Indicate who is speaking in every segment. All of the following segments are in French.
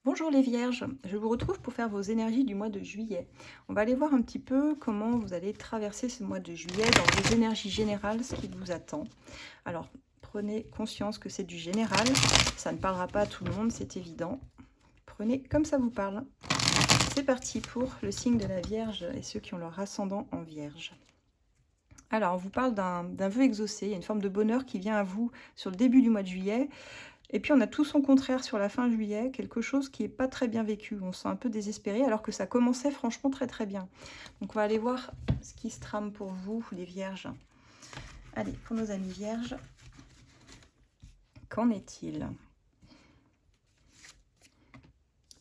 Speaker 1: Bonjour les Vierges, je vous retrouve pour faire vos énergies du mois de juillet. On va aller voir un petit peu comment vous allez traverser ce mois de juillet dans vos énergies générales, ce qui vous attend. Alors, prenez conscience que c'est du général, ça ne parlera pas à tout le monde, c'est évident. Prenez comme ça vous parle. C'est parti pour le signe de la Vierge et ceux qui ont leur ascendant en Vierge. Alors, on vous parle d'un vœu exaucé, il y a une forme de bonheur qui vient à vous sur le début du mois de juillet. Et puis on a tout son contraire sur la fin juillet, quelque chose qui n'est pas très bien vécu. On se sent un peu désespéré alors que ça commençait franchement très très bien. Donc on va aller voir ce qui se trame pour vous, les Vierges. Allez, pour nos amis Vierges, qu'en est-il?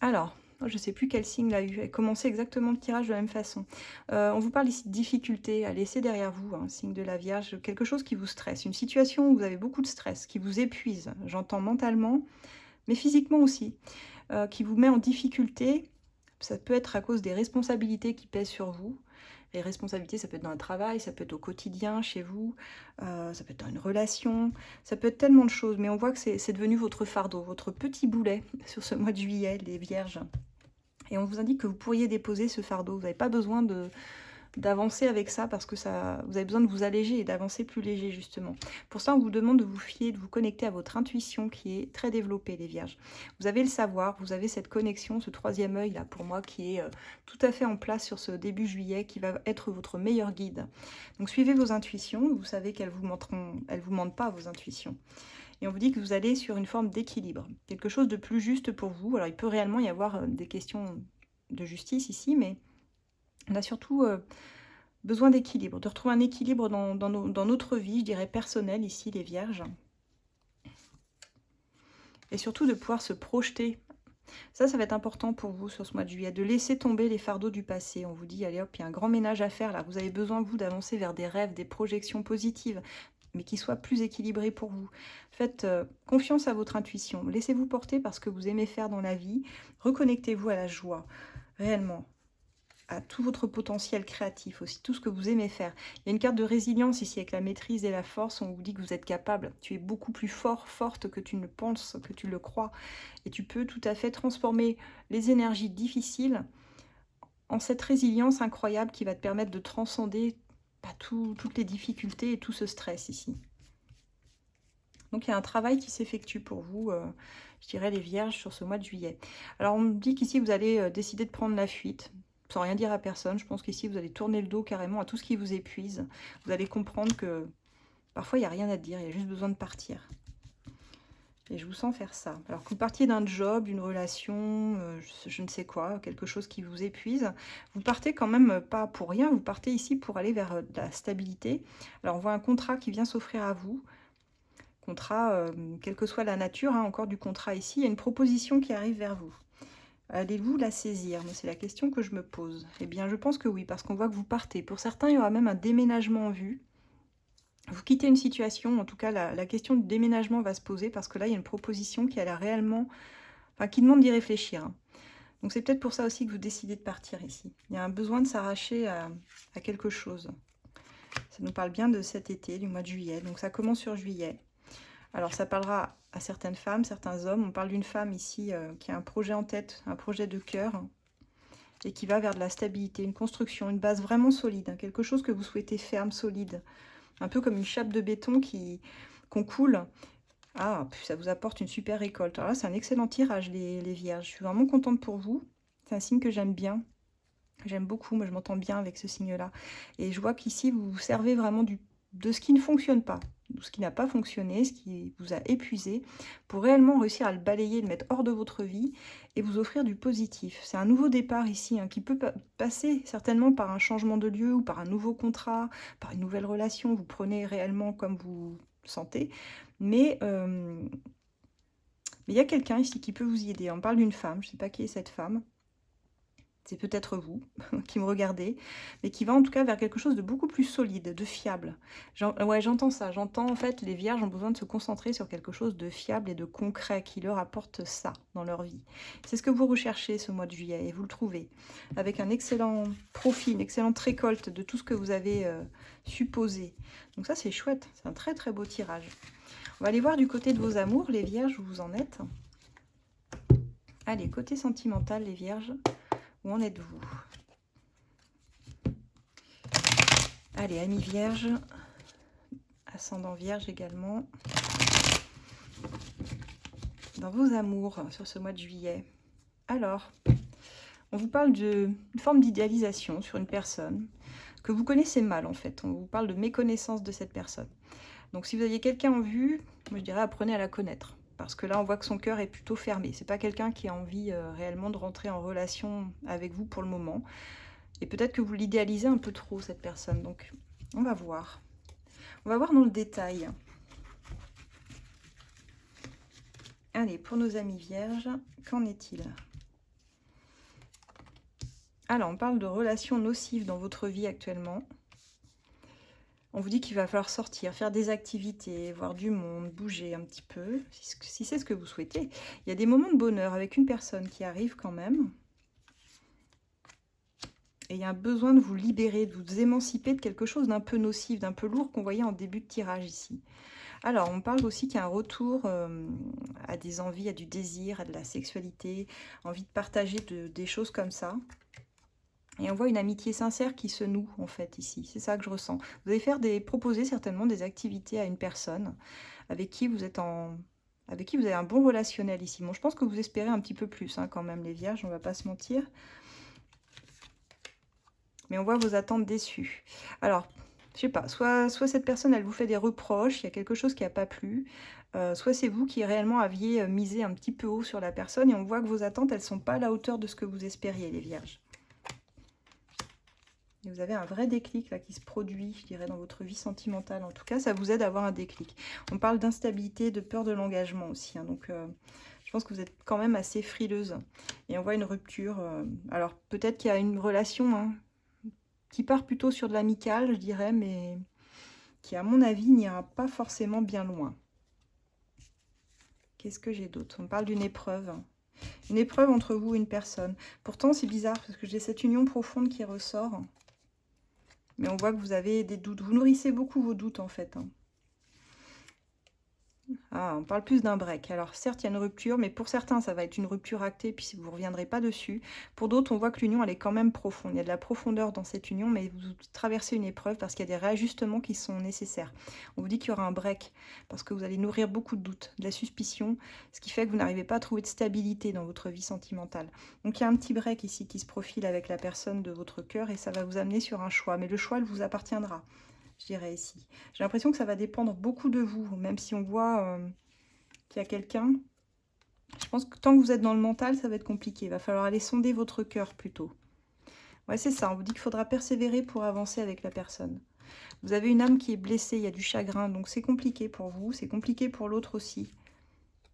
Speaker 1: Alors, je ne sais plus quel signe l'a eu. Commencez exactement le tirage de la même façon. On vous parle ici de difficulté à laisser derrière vous, un signe de la Vierge, quelque chose qui vous stresse, une situation où vous avez beaucoup de stress, qui vous épuise, j'entends mentalement, mais physiquement aussi, qui vous met en difficulté. Ça peut être à cause des responsabilités qui pèsent sur vous. Les responsabilités, ça peut être dans le travail, ça peut être au quotidien, chez vous, ça peut être dans une relation, ça peut être tellement de choses, mais on voit que c'est devenu votre fardeau, votre petit boulet sur ce mois de juillet, les Vierges. Et on vous indique que vous pourriez déposer ce fardeau. Vous n'avez pas besoin d'avancer avec ça parce que vous avez besoin de vous alléger et d'avancer plus léger justement. Pour ça, on vous demande de vous fier, de vous connecter à votre intuition qui est très développée, les Vierges. Vous avez le savoir, vous avez cette connexion, ce troisième œil là pour moi qui est tout à fait en place sur ce début juillet, qui va être votre meilleur guide. Donc suivez vos intuitions, vous savez qu'elles vous menteront, elles vous mentent pas vos intuitions. Et on vous dit que vous allez sur une forme d'équilibre, quelque chose de plus juste pour vous. Alors il peut réellement y avoir des questions de justice ici, mais on a surtout besoin d'équilibre, de retrouver un équilibre dans notre vie, je dirais personnelle ici, les Vierges. Et surtout de pouvoir se projeter. Ça va être important pour vous sur ce mois de juillet, de laisser tomber les fardeaux du passé. On vous dit, allez hop, il y a un grand ménage à faire là. Vous avez besoin, vous, d'avancer vers des rêves, des projections positives, mais qui soient plus équilibrés pour vous. Faites confiance à votre intuition. Laissez-vous porter par ce que vous aimez faire dans la vie. Reconnectez-vous à la joie, réellement, à tout votre potentiel créatif aussi, tout ce que vous aimez faire. Il y a une carte de résilience ici avec la maîtrise et la force. On vous dit que vous êtes capable. Tu es beaucoup plus fort, forte que tu ne penses, que tu le crois. Et tu peux tout à fait transformer les énergies difficiles en cette résilience incroyable qui va te permettre de transcender toutes les difficultés et tout ce stress ici. Donc il y a un travail qui s'effectue pour vous, je dirais les Vierges, sur ce mois de juillet. Alors on me dit qu'ici vous allez décider de prendre la fuite, sans rien dire à personne. Je pense qu'ici vous allez tourner le dos carrément à tout ce qui vous épuise. Vous allez comprendre que parfois il n'y a rien à dire, il y a juste besoin de partir. Et je vous sens faire ça. Alors que vous partiez d'un job, d'une relation, je ne sais quoi, quelque chose qui vous épuise, vous partez quand même pas pour rien, vous partez ici pour aller vers de la stabilité. Alors on voit un contrat qui vient s'offrir à vous, contrat, quelle que soit la nature, hein, encore du contrat ici, il y a une proposition qui arrive vers vous. Allez-vous la saisir? C'est la question que je me pose. Eh bien, je pense que oui, parce qu'on voit que vous partez. Pour certains, il y aura même un déménagement en vue. Vous quittez une situation, en tout cas, la question du déménagement va se poser, parce que là, il y a une proposition qui a l'air réellement... Enfin, qui demande d'y réfléchir. Hein. Donc, c'est peut-être pour ça aussi que vous décidez de partir ici. Il y a un besoin de s'arracher à quelque chose. Ça nous parle bien de cet été, du mois de juillet. Donc, ça commence sur juillet. Alors, ça parlera à certaines femmes, certains hommes. On parle d'une femme ici qui a un projet en tête, un projet de cœur, et qui va vers de la stabilité, une construction, une base vraiment solide, hein, quelque chose que vous souhaitez ferme, solide. Un peu comme une chape de béton qu'on coule. Ah, ça vous apporte une super récolte. Alors là, c'est un excellent tirage, les Vierges. Je suis vraiment contente pour vous. C'est un signe que j'aime bien. J'aime beaucoup, moi je m'entends bien avec ce signe-là. Et je vois qu'ici, vous vous servez vraiment de ce qui ne fonctionne pas, de ce qui n'a pas fonctionné, ce qui vous a épuisé, pour réellement réussir à le balayer, le mettre hors de votre vie et vous offrir du positif. C'est un nouveau départ ici, hein, qui peut passer certainement par un changement de lieu ou par un nouveau contrat, par une nouvelle relation. Vous prenez réellement comme vous sentez. Mais il y a quelqu'un ici qui peut vous y aider. On parle d'une femme, je ne sais pas qui est cette femme. C'est peut-être vous qui me regardez, mais qui va en tout cas vers quelque chose de beaucoup plus solide, de fiable. Ouais, j'entends ça. J'entends en fait les Vierges ont besoin de se concentrer sur quelque chose de fiable et de concret qui leur apporte ça dans leur vie. C'est ce que vous recherchez ce mois de juillet et vous le trouvez avec un excellent profit, une excellente récolte de tout ce que vous avez supposé. Donc ça c'est chouette, c'est un très très beau tirage. On va aller voir du côté de vos amours, les Vierges, où vous en êtes. Allez, côté sentimental, les vierges, où en êtes-vous? Allez, amis vierges, ascendant vierge également. Dans vos amours sur ce mois de juillet. Alors, on vous parle d'une forme d'idéalisation sur une personne que vous connaissez mal en fait. On vous parle de méconnaissance de cette personne. Donc si vous aviez quelqu'un en vue, moi je dirais apprenez à la connaître. Parce que là on voit que son cœur est plutôt fermé. C'est pas quelqu'un qui a envie réellement de rentrer en relation avec vous pour le moment. Et peut-être que vous l'idéalisez un peu trop cette personne. Donc on va voir. On va voir dans le détail. Allez, pour nos amis vierges, qu'en est-il? Alors, on parle de relations nocives dans votre vie actuellement. On vous dit qu'il va falloir sortir, faire des activités, voir du monde, bouger un petit peu, si c'est ce que vous souhaitez. Il y a des moments de bonheur avec une personne qui arrive quand même. Et il y a un besoin de vous libérer, de vous émanciper de quelque chose d'un peu nocif, d'un peu lourd qu'on voyait en début de tirage ici. Alors, on parle aussi qu'il y a un retour à des envies, à du désir, à de la sexualité, envie de partager des choses comme ça. Et on voit une amitié sincère qui se noue, en fait, ici. C'est ça que je ressens. Vous allez proposer certainement des activités à une personne avec qui vous êtes avec qui vous avez un bon relationnel ici. Bon, je pense que vous espérez un petit peu plus, hein, quand même, les vierges, on ne va pas se mentir. Mais on voit vos attentes déçues. Alors, je sais pas, soit cette personne, elle vous fait des reproches, il y a quelque chose qui n'a pas plu, soit c'est vous qui réellement aviez misé un petit peu haut sur la personne et on voit que vos attentes, elles ne sont pas à la hauteur de ce que vous espériez, les vierges. Et vous avez un vrai déclic là, qui se produit, je dirais, dans votre vie sentimentale. En tout cas, ça vous aide à avoir un déclic. On parle d'instabilité, de peur de l'engagement aussi. Hein, donc, je pense que vous êtes quand même assez frileuse. Et on voit une rupture. Alors, peut-être qu'il y a une relation hein, qui part plutôt sur de l'amical, je dirais, mais qui, à mon avis, n'ira pas forcément bien loin. Qu'est-ce que j'ai d'autre? On parle d'une épreuve. Une épreuve entre vous et une personne. Pourtant, c'est bizarre, parce que j'ai cette union profonde qui ressort. Mais on voit que vous avez des doutes. Vous nourrissez beaucoup vos doutes, en fait. Hein. Ah, on parle plus d'un break. Alors, certes, il y a une rupture, mais pour certains, ça va être une rupture actée, puis vous ne reviendrez pas dessus. Pour d'autres, on voit que l'union, elle est quand même profonde. Il y a de la profondeur dans cette union, mais vous traversez une épreuve parce qu'il y a des réajustements qui sont nécessaires. On vous dit qu'il y aura un break, parce que vous allez nourrir beaucoup de doutes, de la suspicion, ce qui fait que vous n'arrivez pas à trouver de stabilité dans votre vie sentimentale. Donc, il y a un petit break ici qui se profile avec la personne de votre cœur, et ça va vous amener sur un choix. Mais le choix, il vous appartiendra. Je dirais ici. J'ai l'impression que ça va dépendre beaucoup de vous, même si on voit qu'il y a quelqu'un. Je pense que tant que vous êtes dans le mental, ça va être compliqué. Il va falloir aller sonder votre cœur plutôt. Ouais, c'est ça. On vous dit qu'il faudra persévérer pour avancer avec la personne. Vous avez une âme qui est blessée, il y a du chagrin, donc c'est compliqué pour vous, c'est compliqué pour l'autre aussi,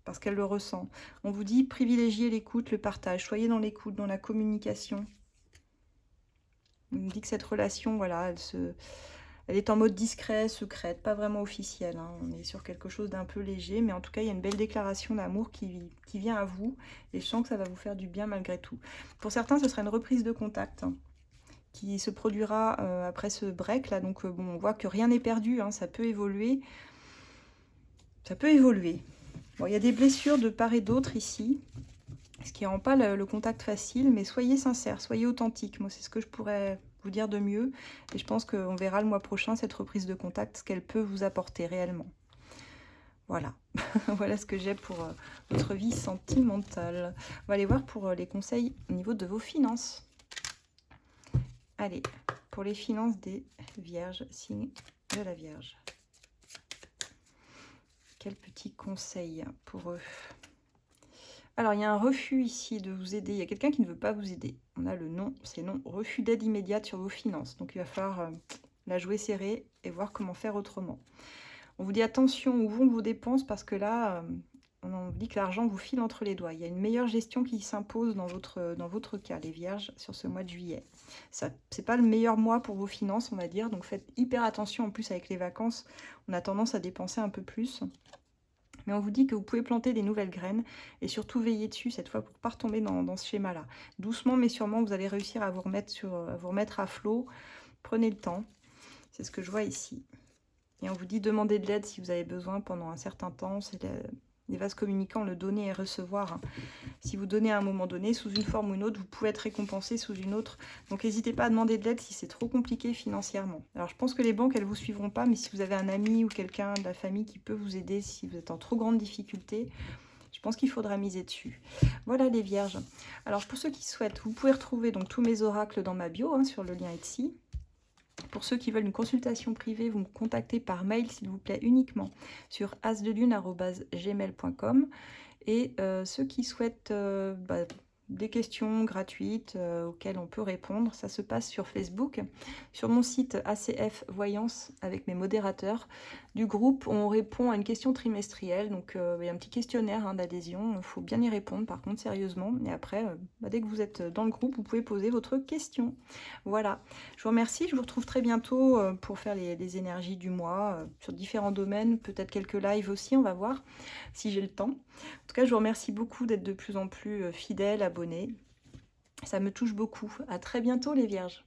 Speaker 1: parce qu'elle le ressent. On vous dit privilégiez l'écoute, le partage, soyez dans l'écoute, dans la communication. On vous dit que cette relation, voilà, elle est en mode discret, secrète, pas vraiment officielle. Hein. On est sur quelque chose d'un peu léger, mais en tout cas, il y a une belle déclaration d'amour qui vient à vous. Et je sens que ça va vous faire du bien malgré tout. Pour certains, ce sera une reprise de contact hein, qui se produira après ce break. Là. Donc, bon, on voit que rien n'est perdu. Hein, ça peut évoluer. Ça peut évoluer. Bon, il y a des blessures de part et d'autre ici. Ce qui ne rend pas le contact facile. Mais soyez sincères, soyez authentiques. Moi, c'est ce que je pourrais vous dire de mieux. Et je pense qu'on verra le mois prochain cette reprise de contact, ce qu'elle peut vous apporter réellement. Voilà. Voilà ce que j'ai pour votre vie sentimentale. On va aller voir pour les conseils au niveau de vos finances. Allez, pour les finances des vierges, signe de la Vierge. Quel petit conseil pour eux? Alors, il y a un refus ici de vous aider. Il y a quelqu'un qui ne veut pas vous aider. On a le non, c'est non. Refus d'aide immédiate sur vos finances. Donc, il va falloir la jouer serrée et voir comment faire autrement. On vous dit attention où vont vos dépenses parce que là, on vous dit que l'argent vous file entre les doigts. Il y a une meilleure gestion qui s'impose dans votre cas, les vierges, sur ce mois de juillet. Ce n'est pas le meilleur mois pour vos finances, on va dire. Donc, faites hyper attention. En plus, avec les vacances, on a tendance à dépenser un peu plus. Mais on vous dit que vous pouvez planter des nouvelles graines et surtout veiller dessus cette fois pour ne pas retomber dans ce schéma-là. Doucement mais sûrement, vous allez réussir à vous remettre à flot. Prenez le temps. C'est ce que je vois ici. Et on vous dit demandez de l'aide si vous avez besoin pendant un certain temps. Les vases communicants, le donner et recevoir, hein. Si vous donnez à un moment donné, sous une forme ou une autre, vous pouvez être récompensé sous une autre. Donc n'hésitez pas à demander de l'aide si c'est trop compliqué financièrement. Alors je pense que les banques, elles ne vous suivront pas, mais si vous avez un ami ou quelqu'un de la famille qui peut vous aider si vous êtes en trop grande difficulté, je pense qu'il faudra miser dessus. Voilà les vierges. Alors pour ceux qui souhaitent, vous pouvez retrouver donc tous mes oracles dans ma bio, hein, sur le lien Etsy. Pour ceux qui veulent une consultation privée, vous me contactez par mail, s'il vous plaît, uniquement sur asdelune@gmail.com. Et ceux qui souhaitent des questions gratuites auxquelles on peut répondre, ça se passe sur Facebook, sur mon site ACF Voyance avec mes modérateurs du groupe. On répond à une question trimestrielle, donc il y a un petit questionnaire, hein, d'adhésion, il faut bien y répondre par contre sérieusement, et après dès que vous êtes dans le groupe, vous pouvez poser votre question. Voilà, je vous remercie, je vous retrouve très bientôt pour faire les énergies du mois sur différents domaines, peut-être quelques lives aussi, on va voir si j'ai le temps. En tout cas, je vous remercie beaucoup d'être de plus en plus fidèles, abonnés. Ça me touche beaucoup. À très bientôt les vierges.